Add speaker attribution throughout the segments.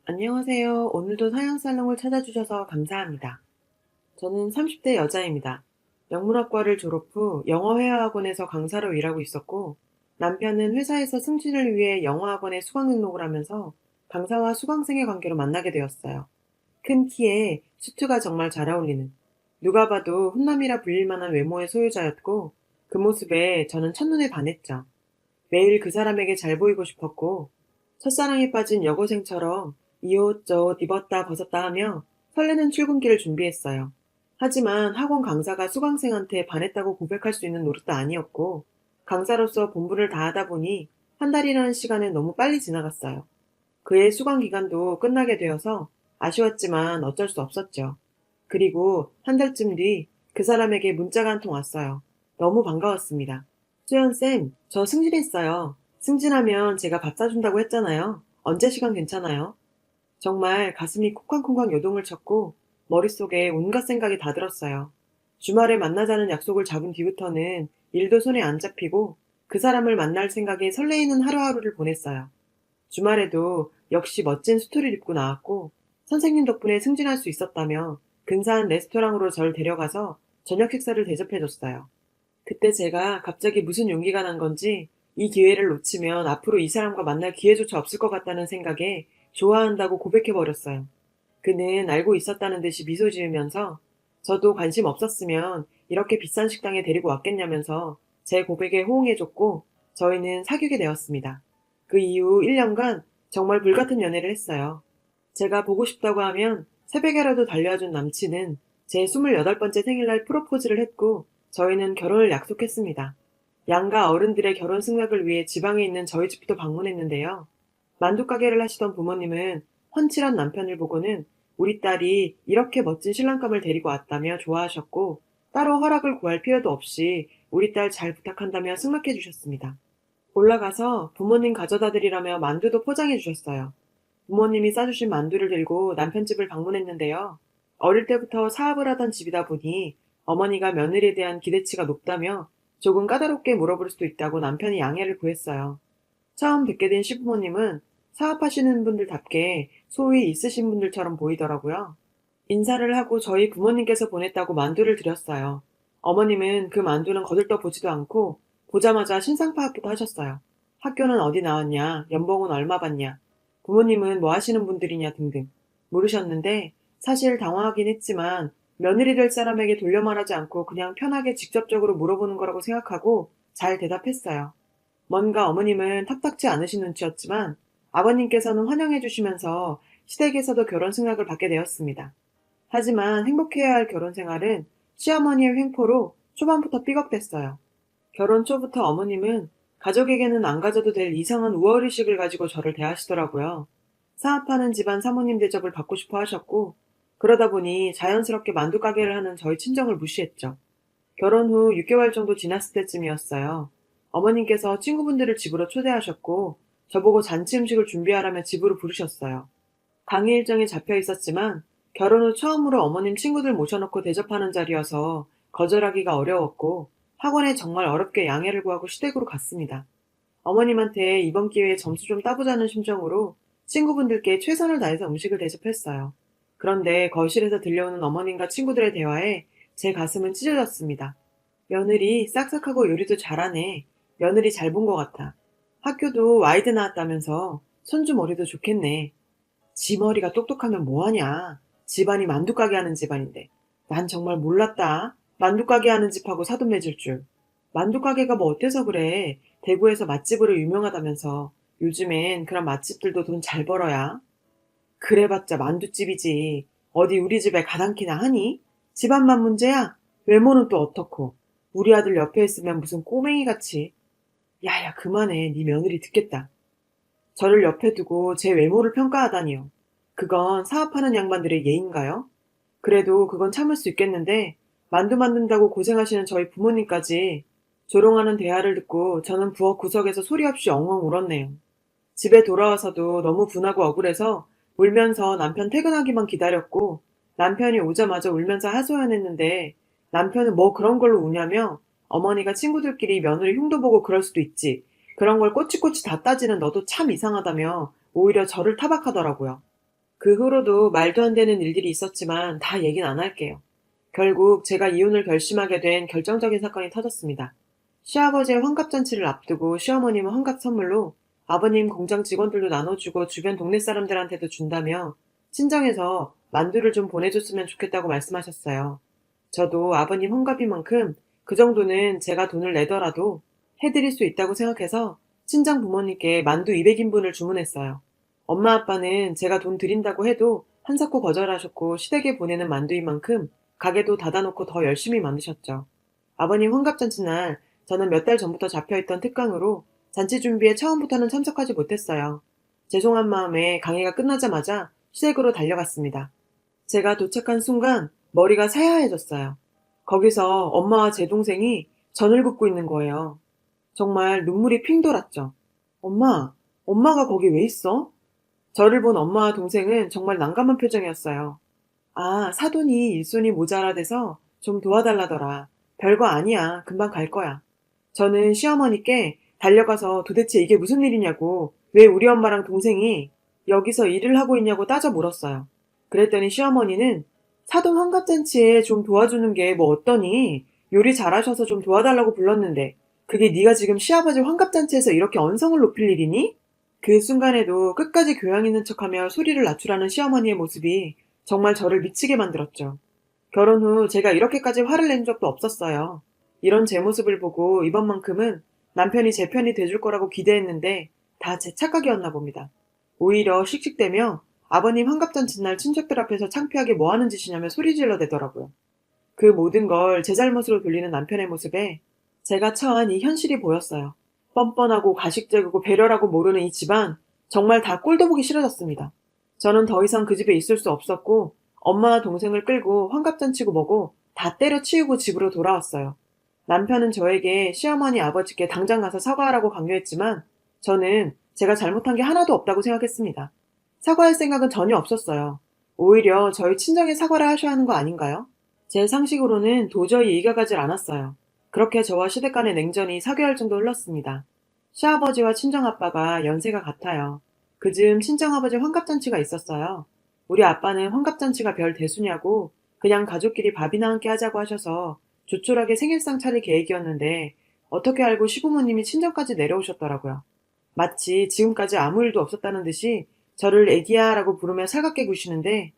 Speaker 1: 안녕하세요. 오늘도 사양살롱을 찾아주셔서 감사합니다. 저는 30대 여자입니다. 영문학과를 졸업 후 영어회화학원에서 강사로 일하고 있었고, 남편은 회사에서 승진을 위해 영어학원에 수강 등록을 하면서 강사와 수강생의 관계로 만나게 되었어요. 큰 키에 수트가 정말 잘 어울리는, 누가 봐도 훈남이라 불릴 만한 외모의 소유자였고, 그 모습에 저는 첫눈에 반했죠. 매일 그 사람에게 잘 보이고 싶었고, 첫사랑에 빠진 여고생처럼 이 옷 저 옷 입었다 벗었다 하며 설레는 출근길을 준비했어요. 하지만 학원 강사가 수강생한테 반했다고 고백할 수 있는 노릇도 아니었고, 강사로서 본분을 다하다 보니 한 달이라는 시간은 너무 빨리 지나갔어요. 그의 수강 기간도 끝나게 되어서 아쉬웠지만 어쩔 수 없었죠. 그리고 한 달쯤 뒤 그 사람에게 문자가 한 통 왔어요. 너무 반가웠습니다. 수연쌤, 저 승진했어요. 승진하면 제가 밥 사준다고 했잖아요. 언제 시간 괜찮아요? 정말 가슴이 콩쾅콩쾅 요동을 쳤고 머릿속에 온갖 생각이 다 들었어요. 주말에 만나자는 약속을 잡은 뒤부터는 일도 손에 안 잡히고 그 사람을 만날 생각에 설레이는 하루하루를 보냈어요. 주말에도 역시 멋진 수트를 입고 나왔고, 선생님 덕분에 승진할 수 있었다며 근사한 레스토랑으로 절 데려가서 저녁 식사를 대접해줬어요. 그때 제가 갑자기 무슨 용기가 난 건지 이 기회를 놓치면 앞으로 이 사람과 만날 기회조차 없을 것 같다는 생각에 좋아한다고 고백해버렸어요. 그는 알고 있었다는 듯이 미소 지으면서 저도 관심 없었으면 이렇게 비싼 식당에 데리고 왔겠냐면서 제 고백에 호응해줬고, 저희는 사귀게 되었습니다. 그 이후 1년간 정말 불같은 연애를 했어요. 제가 보고 싶다고 하면 새벽에라도 달려와준 남친은 제 28번째 생일날 프로포즈를 했고, 저희는 결혼을 약속했습니다. 양가 어른들의 결혼 승낙을 위해 지방에 있는 저희 집도 방문했는데요. 만두가게를 하시던 부모님은 훤칠한 남편을 보고는 우리 딸이 이렇게 멋진 신랑감을 데리고 왔다며 좋아하셨고, 따로 허락을 구할 필요도 없이 우리 딸 잘 부탁한다며 승낙해 주셨습니다. 올라가서 부모님 가져다 드리라며 만두도 포장해 주셨어요. 부모님이 싸주신 만두를 들고 남편 집을 방문했는데요. 어릴 때부터 사업을 하던 집이다 보니 어머니가 며느리에 대한 기대치가 높다며 조금 까다롭게 물어볼 수도 있다고 남편이 양해를 구했어요. 처음 뵙게 된 시부모님은 사업하시는 분들답게 소위 있으신 분들처럼 보이더라고요. 인사를 하고 저희 부모님께서 보냈다고 만두를 드렸어요. 어머님은 그 만두는 거들떠 보지도 않고 보자마자 신상 파악부터 하셨어요. 학교는 어디 나왔냐, 연봉은 얼마 받냐, 부모님은 뭐 하시는 분들이냐 등등 물으셨는데, 사실 당황하긴 했지만 며느리 될 사람에게 돌려 말하지 않고 그냥 편하게 직접적으로 물어보는 거라고 생각하고 잘 대답했어요. 뭔가 어머님은 탁탁지 않으신 눈치였지만 아버님께서는 환영해 주시면서 시댁에서도 결혼 승낙을 받게 되었습니다. 하지만 행복해야 할 결혼 생활은 시어머니의 횡포로 초반부터 삐걱댔어요. 결혼 초부터 어머님은 가족에게는 안 가져도 될 이상한 우월의식을 가지고 저를 대하시더라고요. 사업하는 집안 사모님 대접을 받고 싶어 하셨고, 그러다 보니 자연스럽게 만두가게를 하는 저희 친정을 무시했죠. 결혼 후 6개월 정도 지났을 때쯤이었어요. 어머님께서 친구분들을 집으로 초대하셨고, 저보고 잔치 음식을 준비하라며 집으로 부르셨어요. 강의 일정에 잡혀 있었지만 결혼 후 처음으로 어머님 친구들 모셔놓고 대접하는 자리여서 거절하기가 어려웠고, 학원에 정말 어렵게 양해를 구하고 시댁으로 갔습니다. 어머님한테 이번 기회에 점수 좀 따보자는 심정으로 친구분들께 최선을 다해서 음식을 대접했어요. 그런데 거실에서 들려오는 어머님과 친구들의 대화에 제 가슴은 찢어졌습니다. 며느리 싹싹하고 요리도 잘하네. 며느리 잘 본 것 같아. 학교도 와이드 나왔다면서 손주 머리도 좋겠네. 지 머리가 똑똑하면 뭐하냐. 집안이 만두가게 하는 집안인데. 난 정말 몰랐다. 만두가게 하는 집하고 사돈 맺을 줄. 만두가게가 뭐 어때서 그래. 대구에서 맛집으로 유명하다면서. 요즘엔 그런 맛집들도 돈 잘 벌어야. 그래봤자 만두집이지. 어디 우리 집에 가당키나 하니? 집안만 문제야? 외모는 또 어떻고. 우리 아들 옆에 있으면 무슨 꼬맹이같이. 야야 그만해. 네 며느리 듣겠다. 저를 옆에 두고 제 외모를 평가하다니요. 그건 사업하는 양반들의 예인가요? 그래도 그건 참을 수 있겠는데 만두 만든다고 고생하시는 저희 부모님까지. 조롱하는 대화를 듣고 저는 부엌 구석에서 소리 없이 엉엉 울었네요. 집에 돌아와서도 너무 분하고 억울해서 울면서 남편 퇴근하기만 기다렸고, 남편이 오자마자 울면서 하소연했는데 남편은 뭐 그런 걸로 우냐며 어머니가 친구들끼리 며느리 흉도 보고 그럴 수도 있지. 그런 걸 꼬치꼬치 다 따지는 너도 참 이상하다며 오히려 저를 타박하더라고요. 그 후로도 말도 안 되는 일들이 있었지만 다 얘기는 안 할게요. 결국 제가 이혼을 결심하게 된 결정적인 사건이 터졌습니다. 시아버지의 환갑잔치를 앞두고 시어머님은 환갑 선물로 아버님 공장 직원들도 나눠주고 주변 동네 사람들한테도 준다며 친정에서 만두를 좀 보내줬으면 좋겠다고 말씀하셨어요. 저도 아버님 환갑인 만큼 그 정도는 제가 돈을 내더라도 해드릴 수 있다고 생각해서 친정 부모님께 만두 200인분을 주문했어요. 엄마 아빠는 제가 돈 드린다고 해도 한사코 거절하셨고 시댁에 보내는 만두인 만큼 가게도 닫아놓고 더 열심히 만드셨죠. 아버님 환갑잔치날 저는 몇 달 전부터 잡혀있던 특강으로 잔치 준비에 처음부터는 참석하지 못했어요. 죄송한 마음에 강의가 끝나자마자 시댁으로 달려갔습니다. 제가 도착한 순간 머리가 새하얘졌어요. 거기서 엄마와 제 동생이 전을 긋고 있는 거예요. 정말 눈물이 핑 돌았죠. 엄마, 엄마가 거기 왜 있어? 저를 본 엄마와 동생은 정말 난감한 표정이었어요. 아, 사돈이 일손이 모자라대서 좀 도와달라더라. 별거 아니야. 금방 갈 거야. 저는 시어머니께 달려가서 도대체 이게 무슨 일이냐고, 왜 우리 엄마랑 동생이 여기서 일을 하고 있냐고 따져 물었어요. 그랬더니 시어머니는 사돈 환갑잔치에 좀 도와주는 게 뭐 어떠니? 요리 잘하셔서 좀 도와달라고 불렀는데 그게 네가 지금 시아버지 환갑잔치에서 이렇게 언성을 높일 일이니? 그 순간에도 끝까지 교양 있는 척하며 소리를 낮추라는 시어머니의 모습이 정말 저를 미치게 만들었죠. 결혼 후 제가 이렇게까지 화를 낸 적도 없었어요. 이런 제 모습을 보고 이번만큼은 남편이 제 편이 돼줄 거라고 기대했는데 다 제 착각이었나 봅니다. 오히려 씩씩대며 아버님 환갑잔치날 친척들 앞에서 창피하게 뭐하는 짓이냐며 소리 질러대더라고요. 그 모든 걸 제 잘못으로 돌리는 남편의 모습에 제가 처한 이 현실이 보였어요. 뻔뻔하고 가식적이고 배려라고 모르는 이 집안, 정말 다 꼴도 보기 싫어졌습니다. 저는 더 이상 그 집에 있을 수 없었고 엄마와 동생을 끌고 환갑잔치고 뭐고 다 때려치우고 집으로 돌아왔어요. 남편은 저에게 시어머니 아버지께 당장 가서 사과하라고 강요했지만 저는 제가 잘못한 게 하나도 없다고 생각했습니다. 사과할 생각은 전혀 없었어요. 오히려 저희 친정에 사과를 하셔야 하는 거 아닌가요? 제 상식으로는 도저히 이가 가질 않았어요. 그렇게 저와 시댁 간의 냉전이 4개월 정도 흘렀습니다. 시아버지와 친정아빠가 연세가 같아요. 그즈음 친정아버지 환갑잔치가 있었어요. 우리 아빠는 환갑잔치가 별 대수냐고 그냥 가족끼리 밥이나 함께 하자고 하셔서 조촐하게 생일상 차릴 계획이었는데 어떻게 알고 시부모님이 친정까지 내려오셨더라고요. 마치 지금까지 아무 일도 없었다는 듯이 저를 애기야라고 부르며 살갑게 구시는데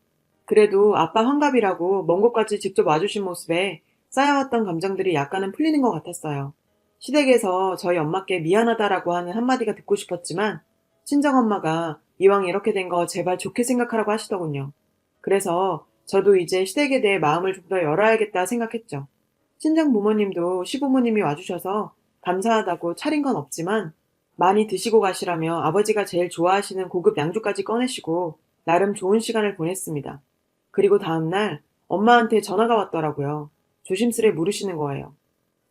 Speaker 1: 그래도 아빠 환갑이라고 먼 곳까지 직접 와주신 모습에 쌓여왔던 감정들이 약간은 풀리는 것 같았어요. 시댁에서 저희 엄마께 미안하다라고 하는 한마디가 듣고 싶었지만 친정엄마가 이왕 이렇게 된 거 제발 좋게 생각하라고 하시더군요. 그래서 저도 이제 시댁에 대해 마음을 좀 더 열어야겠다 생각했죠. 친정 부모님도 시부모님이 와주셔서 감사하다고 차린 건 없지만 많이 드시고 가시라며 아버지가 제일 좋아하시는 고급 양주까지 꺼내시고 나름 좋은 시간을 보냈습니다. 그리고 다음날 엄마한테 전화가 왔더라고요. 조심스레 물으시는 거예요.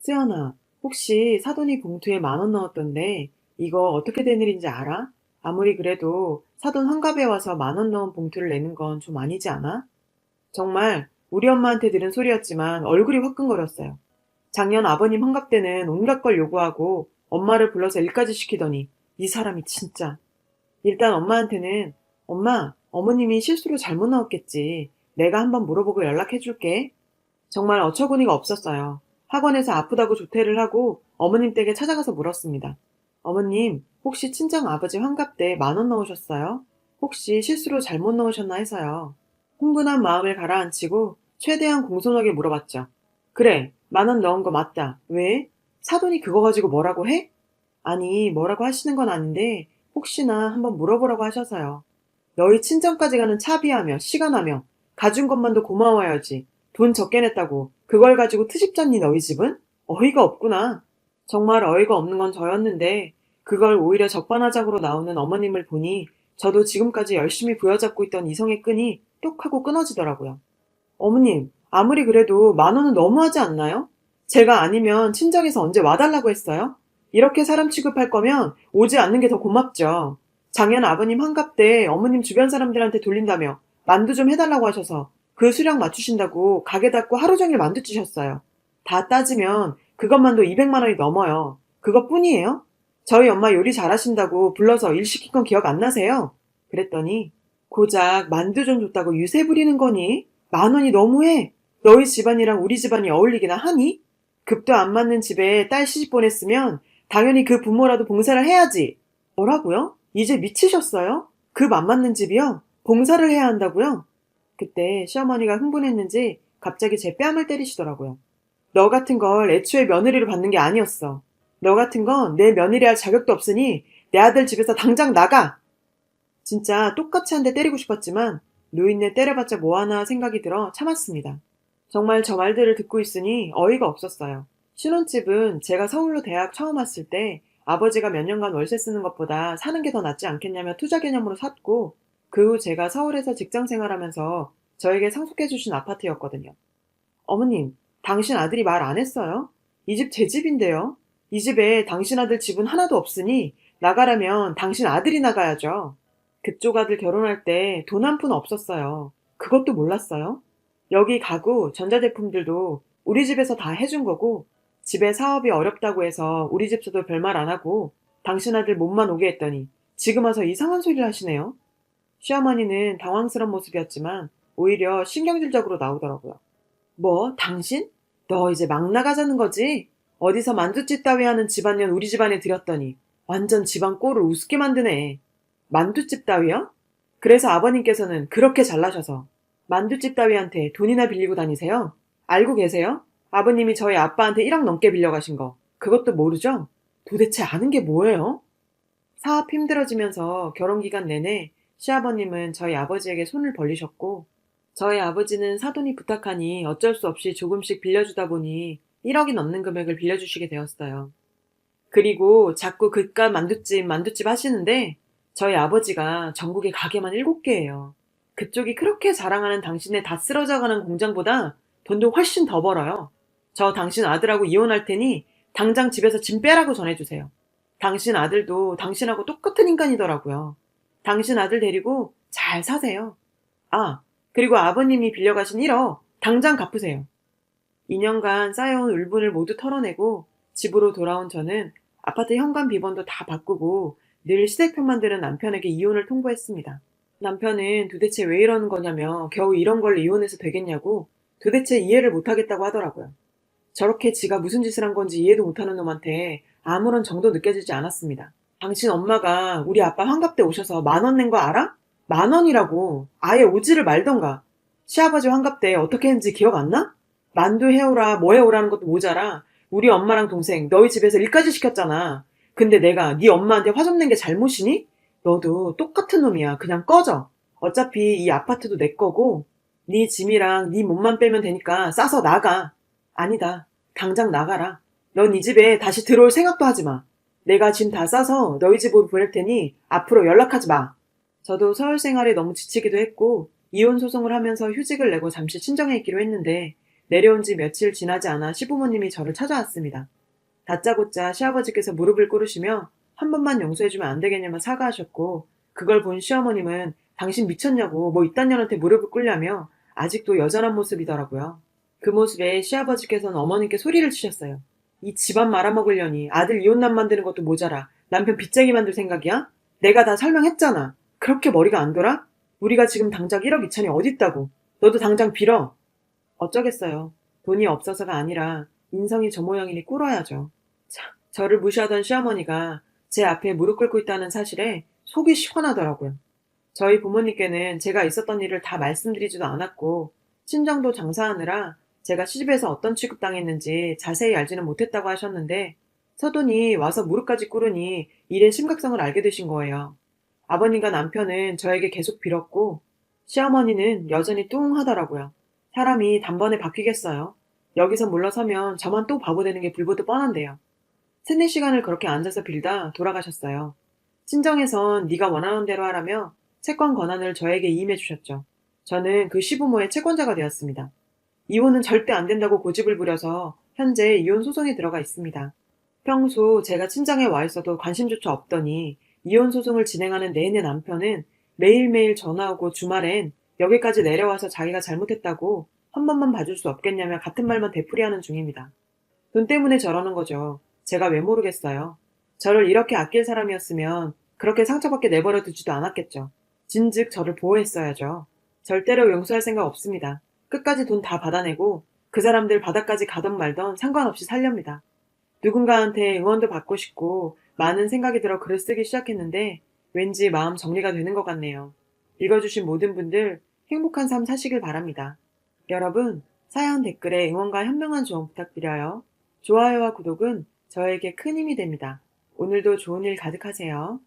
Speaker 1: 수연아, 혹시 사돈이 봉투에 10,000원 넣었던데 이거 어떻게 된 일인지 알아? 아무리 그래도 사돈 환갑에 와서 10,000원 넣은 봉투를 내는 건 좀 아니지 않아? 정말 우리 엄마한테 들은 소리였지만 얼굴이 화끈거렸어요. 작년 아버님 환갑 때는 온갖 걸 요구하고 엄마를 불러서 일까지 시키더니 이 사람이 진짜. 일단 엄마한테는 엄마, 어머님이 실수로 잘못 넣었겠지. 내가 한번 물어보고 연락해줄게. 정말 어처구니가 없었어요. 학원에서 아프다고 조퇴를 하고 어머님 댁에 찾아가서 물었습니다. 어머님, 혹시 친정 아버지 환갑 때 10,000원 넣으셨어요? 혹시 실수로 잘못 넣으셨나 해서요. 흥분한 마음을 가라앉히고 최대한 공손하게 물어봤죠. 그래, 10,000원 넣은 거 맞다. 왜? 사돈이 그거 가지고 뭐라고 해? 아니, 뭐라고 하시는 건 아닌데 혹시나 한번 물어보라고 하셔서요. 너희 친정까지 가는 차비하며 시간하며 가준 것만도 고마워야지. 돈 적게 냈다고 그걸 가지고 트집 졌니 너희 집은? 어이가 없구나. 정말 어이가 없는 건 저였는데 그걸 오히려 적반하장으로 나오는 어머님을 보니 저도 지금까지 열심히 부여잡고 있던 이성의 끈이 뚝 하고 끊어지더라고요. 어머님, 아무리 그래도 10,000원은 너무하지 않나요? 제가 아니면 친정에서 언제 와달라고 했어요? 이렇게 사람 취급할 거면 오지 않는 게 더 고맙죠. 작년 아버님 환갑 때 어머님 주변 사람들한테 돌린다며 만두 좀 해달라고 하셔서 그 수량 맞추신다고 가게 닫고 하루 종일 만두 찌셨어요. 다 따지면 그것만도 200만 원이 넘어요. 그것뿐이에요? 저희 엄마 요리 잘하신다고 불러서 일 시킨 건 기억 안 나세요? 그랬더니 고작 만두 좀 줬다고 유세 부리는 거니? 10,000원이 너무해. 너희 집안이랑 우리 집안이 어울리기나 하니? 급도 안 맞는 집에 딸 시집 보냈으면 당연히 그 부모라도 봉사를 해야지. 뭐라고요? 이제 미치셨어요? 급 안 맞는 집이요? 봉사를 해야 한다고요? 그때 시어머니가 흥분했는지 갑자기 제 뺨을 때리시더라고요. 너 같은 걸 애초에 며느리로 받는 게 아니었어. 너 같은 건 내 며느리 할 자격도 없으니 내 아들 집에서 당장 나가! 진짜 똑같이 한 대 때리고 싶었지만 노인네 때려봤자 뭐하나 생각이 들어 참았습니다. 정말 저 말들을 듣고 있으니 어이가 없었어요. 신혼집은 제가 서울로 대학 처음 왔을 때 아버지가 몇 년간 월세 쓰는 것보다 사는 게 더 낫지 않겠냐며 투자 개념으로 샀고, 그 후 제가 서울에서 직장 생활하면서 저에게 상속해 주신 아파트였거든요. 어머님, 당신 아들이 말 안 했어요? 이 집 제 집인데요. 이 집에 당신 아들 집은 하나도 없으니 나가라면 당신 아들이 나가야죠. 그쪽 아들 결혼할 때 돈 한 푼 없었어요. 그것도 몰랐어요? 여기 가구, 전자제품들도 우리 집에서 다 해준 거고, 집에 사업이 어렵다고 해서 우리 집서도 별말 안 하고 당신 아들 몸만 오게 했더니 지금 와서 이상한 소리를 하시네요. 시어머니는 당황스러운 모습이었지만 오히려 신경질적으로 나오더라고요. 뭐, 당신? 너 이제 막 나가자는 거지? 어디서 만두집 따위 하는 집안년 우리 집안에 들였더니 완전 집안 꼴을 우습게 만드네. 만두집 따위요? 그래서 아버님께서는 그렇게 잘나셔서 만두집 따위한테 돈이나 빌리고 다니세요? 알고 계세요? 아버님이 저희 아빠한테 1억 넘게 빌려가신 거. 그것도 모르죠? 도대체 아는 게 뭐예요? 사업 힘들어지면서 결혼기간 내내 시아버님은 저희 아버지에게 손을 벌리셨고, 저희 아버지는 사돈이 부탁하니 어쩔 수 없이 조금씩 빌려주다 보니 1억이 넘는 금액을 빌려주시게 되었어요. 그리고 자꾸 그깟 만두집 하시는데 저희 아버지가 전국에 가게만 7개예요. 그쪽이 그렇게 자랑하는 당신의 다 쓰러져가는 공장보다 돈도 훨씬 더 벌어요. 저 당신 아들하고 이혼할 테니 당장 집에서 짐 빼라고 전해주세요. 당신 아들도 당신하고 똑같은 인간이더라고요. 당신 아들 데리고 잘 사세요. 아, 그리고 아버님이 빌려가신 1억 당장 갚으세요. 2년간 쌓여온 울분을 모두 털어내고 집으로 돌아온 저는 아파트 현관 비번도 다 바꾸고 늘 시댁편만 드는 남편에게 이혼을 통보했습니다. 남편은 도대체 왜 이러는 거냐며 겨우 이런 걸로 이혼해서 되겠냐고 도대체 이해를 못하겠다고 하더라고요. 저렇게 지가 무슨 짓을 한 건지 이해도 못하는 놈한테 아무런 정도 느껴지지 않았습니다. 당신 엄마가 우리 아빠 환갑 때 오셔서 10,000원 낸 거 알아? 10,000원이라고. 아예 오지를 말던가. 시아버지 환갑 때 어떻게 했는지 기억 안 나? 만두 해오라 뭐 해오라는 것도 모자라 우리 엄마랑 동생 너희 집에서 일까지 시켰잖아. 근데 내가 네 엄마한테 화 좀 낸 게 잘못이니? 너도 똑같은 놈이야. 그냥 꺼져. 어차피 이 아파트도 내 거고 네 짐이랑 네 몸만 빼면 되니까 싸서 나가. 아니다. 당장 나가라. 넌 이 집에 다시 들어올 생각도 하지 마. 내가 짐 다 싸서 너희 집으로 보낼 테니 앞으로 연락하지 마. 저도 서울 생활에 너무 지치기도 했고 이혼 소송을 하면서 휴직을 내고 잠시 친정에 있기로 했는데 내려온 지 며칠 지나지 않아 시부모님이 저를 찾아왔습니다. 다짜고짜 시아버지께서 무릎을 꿇으시며 한 번만 용서해주면 안 되겠냐며 사과하셨고, 그걸 본 시어머님은 당신 미쳤냐고 뭐 이딴 년한테 무릎을 꿇냐며 아직도 여전한 모습이더라고요. 그 모습에 시아버지께서는 어머님께 소리를 치셨어요. 이 집안 말아먹으려니 아들 이혼남 만드는 것도 모자라 남편 빚쟁이 만들 생각이야? 내가 다 설명했잖아. 그렇게 머리가 안 돌아? 우리가 지금 당장 1억 2천이 어딨다고. 너도 당장 빌어. 어쩌겠어요. 돈이 없어서가 아니라 인성이 저 모양이니 꿇어야죠. 참, 저를 무시하던 시어머니가 제 앞에 무릎 꿇고 있다는 사실에 속이 시원하더라고요. 저희 부모님께는 제가 있었던 일을 다 말씀드리지도 않았고 친정도 장사하느라 제가 시집에서 어떤 취급당했는지 자세히 알지는 못했다고 하셨는데 서돈이 와서 무릎까지 꿇으니 일의 심각성을 알게 되신 거예요. 아버님과 남편은 저에게 계속 빌었고 시어머니는 여전히 뚱하더라고요. 사람이 단번에 바뀌겠어요. 여기서 물러서면 저만 또 바보 되는 게 불보듯 뻔한데요. 3-4시간을 그렇게 앉아서 빌다 돌아가셨어요. 친정에선 네가 원하는 대로 하라며 채권 권한을 저에게 이임해 주셨죠. 저는 그 시부모의 채권자가 되었습니다. 이혼은 절대 안 된다고 고집을 부려서 현재 이혼 소송에 들어가 있습니다. 평소 제가 친정에 와 있어도 관심조차 없더니 이혼 소송을 진행하는 내내 남편은 매일매일 전화오고 주말엔 여기까지 내려와서 자기가 잘못했다고 한 번만 봐줄 수 없겠냐며 같은 말만 되풀이하는 중입니다. 돈 때문에 저러는 거죠. 제가 왜 모르겠어요. 저를 이렇게 아낄 사람이었으면 그렇게 상처받게 내버려 두지도 않았겠죠. 진즉 저를 보호했어야죠. 절대로 용서할 생각 없습니다. 끝까지 돈 다 받아내고 그 사람들 바다까지 가던 말던 상관없이 살렵니다. 누군가한테 응원도 받고 싶고 많은 생각이 들어 글을 쓰기 시작했는데 왠지 마음 정리가 되는 것 같네요. 읽어주신 모든 분들 행복한 삶 사시길 바랍니다. 여러분, 사연 댓글에 응원과 현명한 조언 부탁드려요. 좋아요와 구독은 저에게 큰 힘이 됩니다. 오늘도 좋은 일 가득하세요.